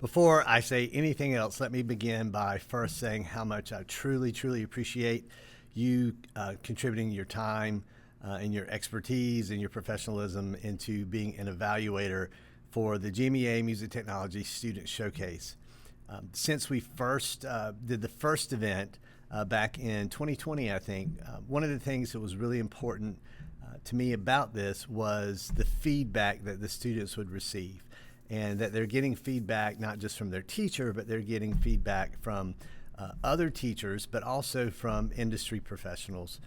Before I say anything else, let me begin by first saying how much I truly appreciate you contributing your time and your expertise and your professionalism into being an evaluator for the GMEA Music Technology Student Showcase. Since we first did the first event back in 2020, I think, one of the things that was really important to me about this was the feedback that the students would receive, and that they're getting feedback not just from their teacher, but they're getting feedback from other teachers, but also from industry professionals.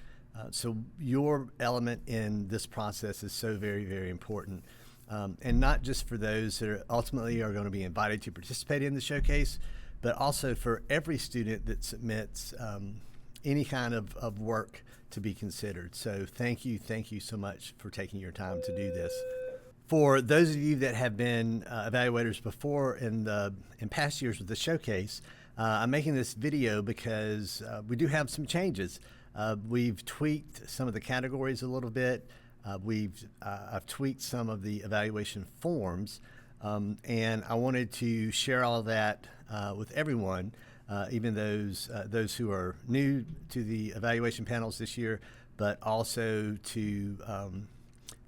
So your element in this process is so very important. And not just for those that ultimately are going to be invited to participate in the showcase, but also for every student that submits any kind of work to be considered. So thank you so much for taking your time to do this. For those of you that have been evaluators before in past years with the showcase, I'm making this video because we do have some changes. We've tweaked some of the categories a little bit. I've tweaked some of the evaluation forms, and I wanted to share all of that with everyone, even those who are new to the evaluation panels this year, but also to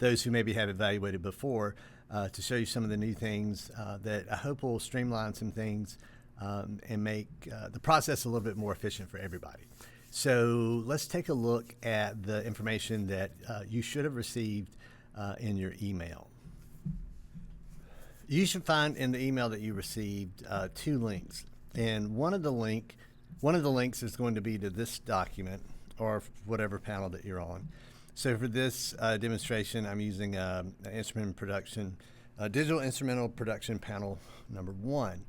those who maybe have evaluated before, to show you some of the new things that I hope will streamline some things and make the process a little bit more efficient for everybody. So let's take a look at the information that you should have received in your email. You should find in the email that you received two links, and one of the links is going to be to this document or whatever panel that you're on. So for this demonstration, I'm using digital instrumental production panel number 1.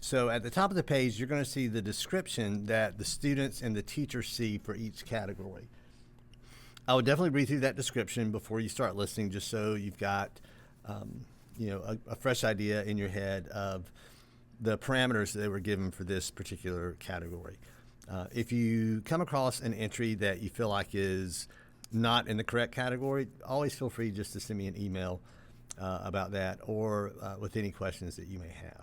So at the top of the page, you're going to see the description that the students and the teachers see for each category. I would definitely read through that description before you start listening, just so you've got a fresh idea in your head of the parameters that they were given for this particular category. If you come across an entry that you feel like is not in the correct category, always feel free just to send me an email about that, or with any questions that you may have.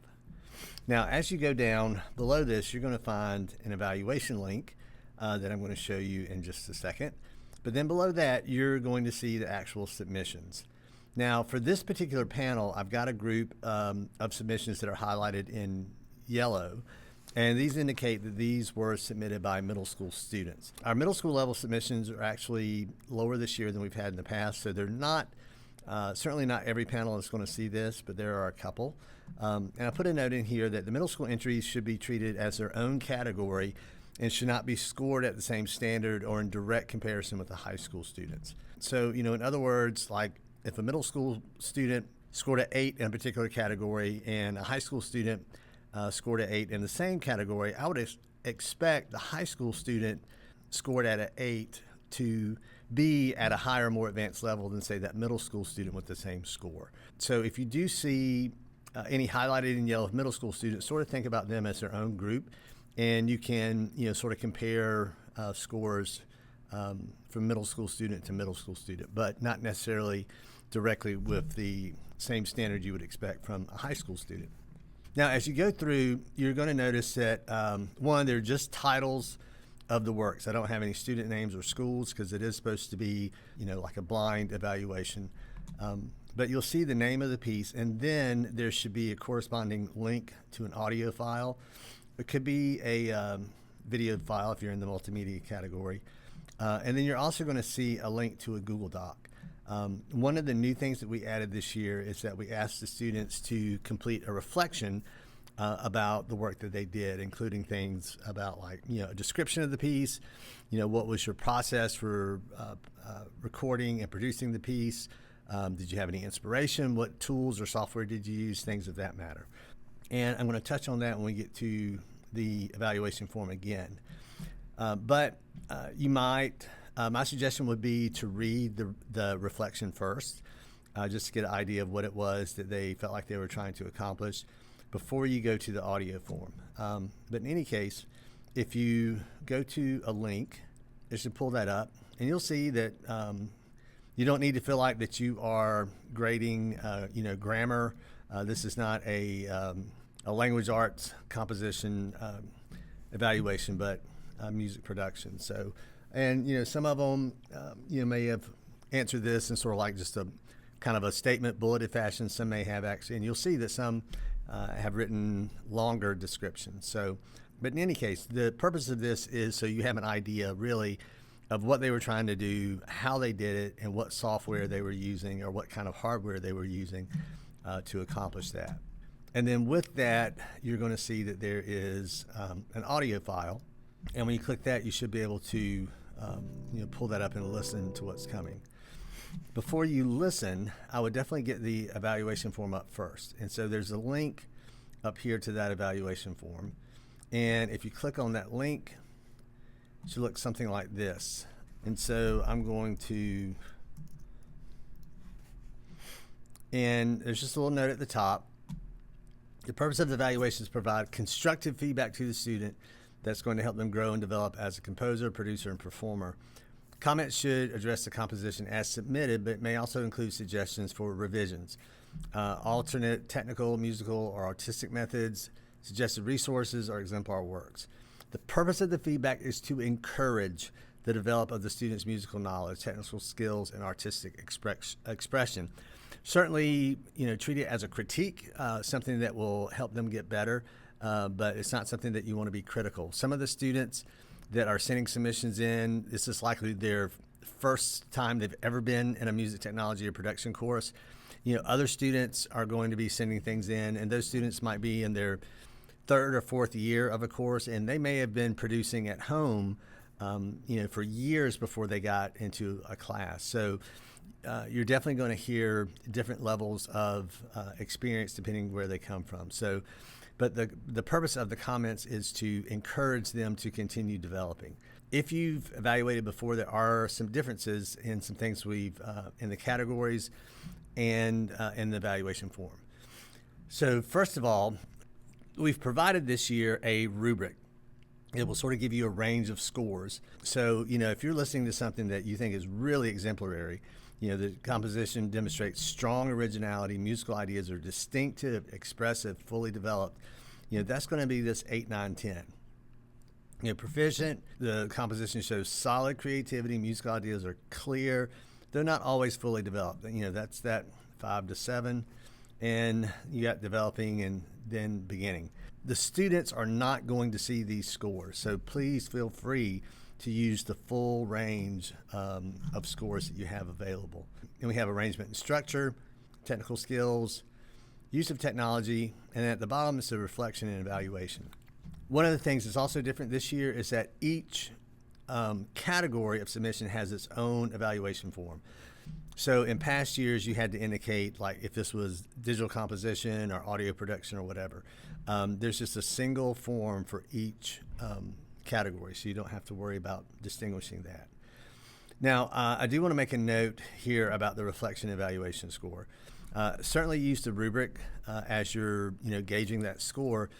Now, as you go down below this, you're going to find an evaluation link that I'm going to show you in just a second. But then below that, you're going to see the actual submissions. Now, for this particular panel, I've got a group of submissions that are highlighted in yellow, and these indicate that these were submitted by middle school students. Our middle school level submissions are actually lower this year than we've had in the past, so they're not, certainly not every panel is going to see this, but there are a couple. And I put a note in here that the middle school entries should be treated as their own category and should not be scored at the same standard or in direct comparison with the high school students. So, in other words, like if a middle school student scored an 8 in a particular category and a high school student scored an 8 in the same category, I would expect the high school student scored at an 8 to be at a higher, more advanced level than, say, that middle school student with the same score. So if you do see any highlighted in yellow middle school students, sort of think about them as their own group, and you can sort of compare scores from middle school student to middle school student, but not necessarily directly with the same standard you would expect from a high school student. Now, as you go through, you're going to notice that one, they're just titles of the works. I don't have any student names or schools because it is supposed to be, like a blind evaluation. But you'll see the name of the piece, and then there should be a corresponding link to an audio file. It could be a video file if you're in the multimedia category. And then you're also going to see a link to a Google Doc. One of the new things that we added this year is that we asked the students to complete a reflection about the work that they did, including things about a description of the piece, what was your process for recording and producing the piece, did you have any inspiration, what tools or software did you use, things of that matter. And I'm going to touch on that when we get to the evaluation form again. But you might, my suggestion would be to read the reflection first, just to get an idea of what it was that they felt like they were trying to accomplish before you go to the audio form. But in any case, if you go to a link, you should pull that up, and you'll see that you don't need to feel like that you are grading, grammar. This is not a a language arts composition evaluation, but music production. So, and some of them may have answered this in sort of like just a kind of a statement bulleted fashion. Some may have actually, and you'll see that some have written longer descriptions. So, but in any case, the purpose of this is so you have an idea really of what they were trying to do, how they did it, and what software they were using or what kind of hardware they were using to accomplish that. And then with that, you're going to see that there is an audio file. And when you click that, you should be able to pull that up and listen to what's coming. Before you listen, I would definitely get the evaluation form up first. And so there's a link up here to that evaluation form. And if you click on that link, it should look something like this. And so I'm going to, and there's just a little note at the top. The purpose of the evaluation is to provide constructive feedback to the student that's going to help them grow and develop as a composer, producer, and performer. Comments should address the composition as submitted, but may also include suggestions for revisions. Alternate technical, musical, or artistic methods, suggested resources, or exemplar works. The purpose of the feedback is to encourage the development of the student's musical knowledge, technical skills, and artistic expression. Certainly, treat it as a critique, something that will help them get better, but it's not something that you want to be critical. Some of the students that are sending submissions in, this is likely their first time they've ever been in a music technology or production course. Other students are going to be sending things in, and those students might be in their third or fourth year of a course, and they may have been producing at home, for years before they got into a class. So you're definitely going to hear different levels of experience depending where they come from. So, but the purpose of the comments is to encourage them to continue developing. If you've evaluated before, there are some differences in some things we've in the categories and in the evaluation form. So first of all, we've provided this year a rubric. It will sort of give you a range of scores. So, if you're listening to something that you think is really exemplary, the composition demonstrates strong originality, musical ideas are distinctive, expressive, fully developed, that's going to be this 8, 9, 10. Proficient, the composition shows solid creativity, musical ideas are clear, they're not always fully developed. That's that 5 to 7. And you got developing and then beginning. The students are not going to see these scores, so please feel free to use the full range of scores that you have available. And we have arrangement and structure, technical skills, use of technology, and at the bottom is the reflection and evaluation. One of the things that's also different this year is that each category of submission has its own evaluation form. So in past years, you had to indicate like if this was digital composition or audio production or whatever. There's just a single form for each category, so you don't have to worry about distinguishing that. Now, I do want to make a note here about the reflection evaluation score. Certainly use the rubric as you're gauging that score,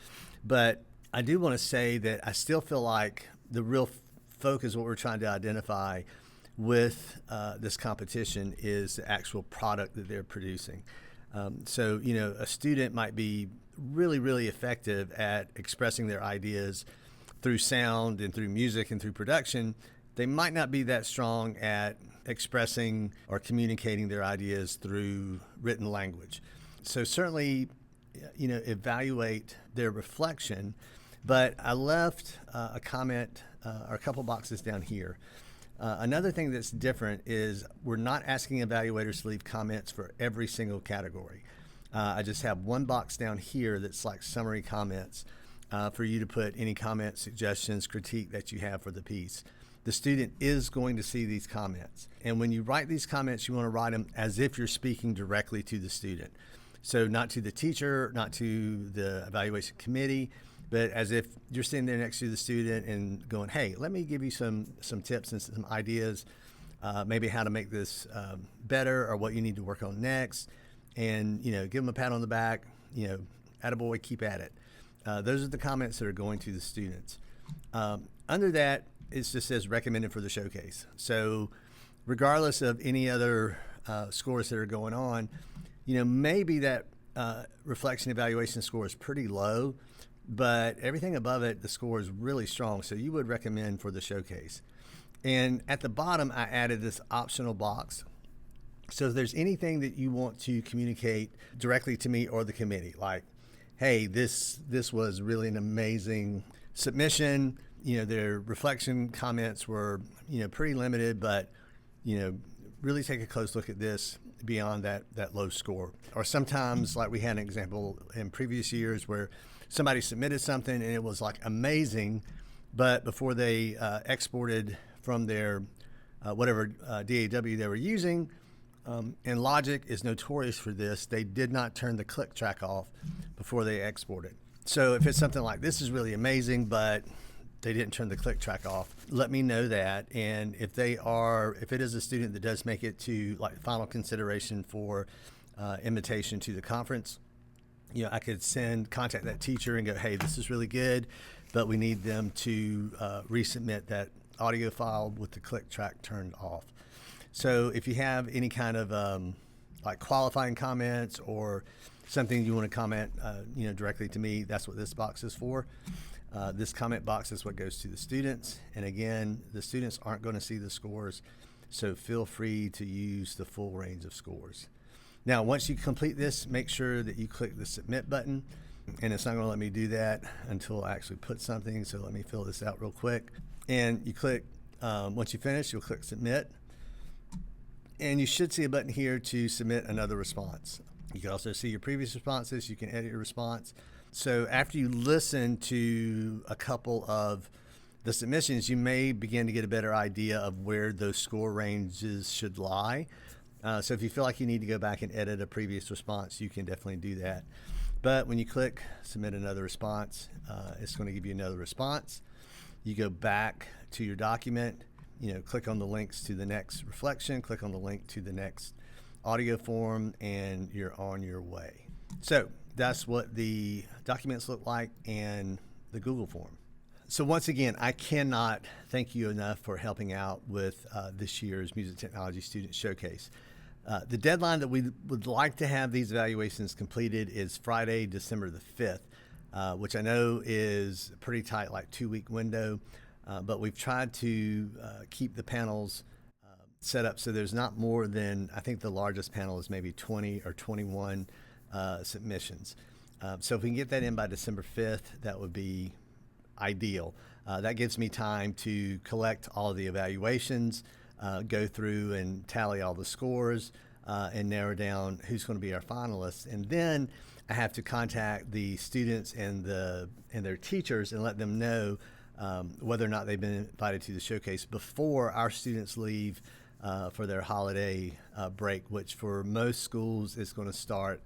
but I do want to say that I still feel like the real focus, what we're trying to identify with this competition, is the actual product that they're producing. So, a student might be really, really effective at expressing their ideas through sound and through music and through production. They might not be that strong at expressing or communicating their ideas through written language. So certainly, evaluate their reflection. But I left a comment or a couple boxes down here. Another thing that's different is we're not asking evaluators to leave comments for every single category. I just have one box down here that's like summary comments for you to put any comments, suggestions, critique that you have for the piece. The student is going to see these comments. And when you write these comments, you want to write them as if you're speaking directly to the student. So not to the teacher, not to the evaluation committee, but as if you're sitting there next to the student and going, hey, let me give you some tips and some ideas, maybe how to make this better or what you need to work on next. And, give them a pat on the back, attaboy, keep at it. Those are the comments that are going to the students. Under that, it just says recommended for the showcase. So regardless of any other scores that are going on, maybe that reflection evaluation score is pretty low, but everything above it, the score is really strong. So you would recommend for the showcase. And at the bottom, I added this optional box. So if there's anything that you want to communicate directly to me or the committee, like, hey, this was really an amazing submission. Their reflection comments were, pretty limited, but, really take a close look at this beyond that low score. Or sometimes, like we had an example in previous years where somebody submitted something and it was like amazing, but before they exported from their whatever DAW they were using, and Logic is notorious for this, they did not turn the click track off before they exported. So if it's something like this is really amazing, but they didn't turn the click track off, let me know that. And if it is a student that does make it to like final consideration for invitation to the conference, I could contact that teacher and go, hey, this is really good, but we need them to resubmit that audio file with the click track turned off. So if you have any kind of like qualifying comments or something you want to comment, directly to me, that's what this box is for. This comment box is what goes to the students. And again, the students aren't going to see the scores, so feel free to use the full range of scores. Now, once you complete this, make sure that you click the submit button, and it's not going to let me do that until I actually put something. So let me fill this out real quick. And you click, once you finish, you'll click submit. And you should see a button here to submit another response. You can also see your previous responses. You can edit your response. So after you listen to a couple of the submissions, you may begin to get a better idea of where those score ranges should lie. So if you feel like you need to go back and edit a previous response, you can definitely do that. But when you click submit another response, it's going to give you another response. You go back to your document, click on the links to the next reflection, click on the link to the next audio form, and you're on your way. So that's what the documents look like and the Google form. So once again, I cannot thank you enough for helping out with this year's Music Technology Student Showcase. The deadline that we would like to have these evaluations completed is Friday, December the 5th, which I know is a pretty tight, like 2-week window, but we've tried to keep the panels set up so there's not more than, I think the largest panel is maybe 20 or 21 submissions. So if we can get that in by December 5th, that would be ideal. That gives me time to collect all of the evaluations, go through and tally all the scores, and narrow down who's going to be our finalists. And then I have to contact the students and their teachers and let them know whether or not they've been invited to the showcase before our students leave for their holiday break, which for most schools is going to start,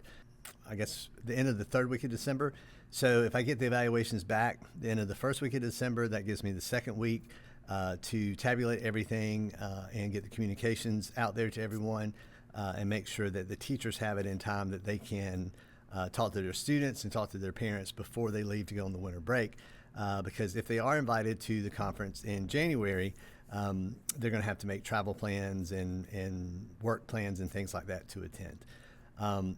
I guess, the end of the 3rd week of December. So if I get the evaluations back the end of the 1st week of December, that gives me the 2nd week to tabulate everything and get the communications out there to everyone and make sure that the teachers have it in time that they can talk to their students and talk to their parents before they leave to go on the winter break. Because if they are invited to the conference in January, they're going to have to make travel plans and work plans and things like that to attend.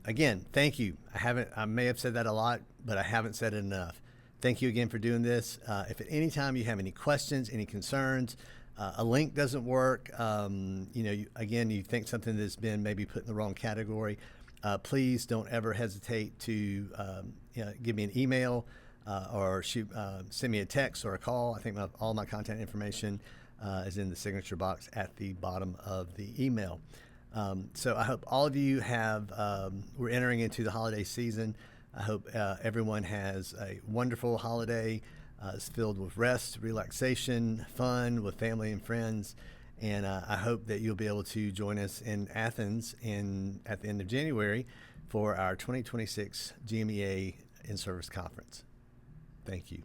Again, thank you. I may have said that a lot, but I haven't said it enough. Thank you again for doing this. If at any time you have any questions, any concerns, a link doesn't work, you think something that's been maybe put in the wrong category, please don't ever hesitate to give me an email or send me a text or a call. I think all my contact information is in the signature box at the bottom of the email. So I hope all of you we're entering into the holiday season. I hope everyone has a wonderful holiday. It's filled with rest, relaxation, fun with family and friends. And I hope that you'll be able to join us in Athens at the end of January for our 2026 GMEA in-service conference. Thank you.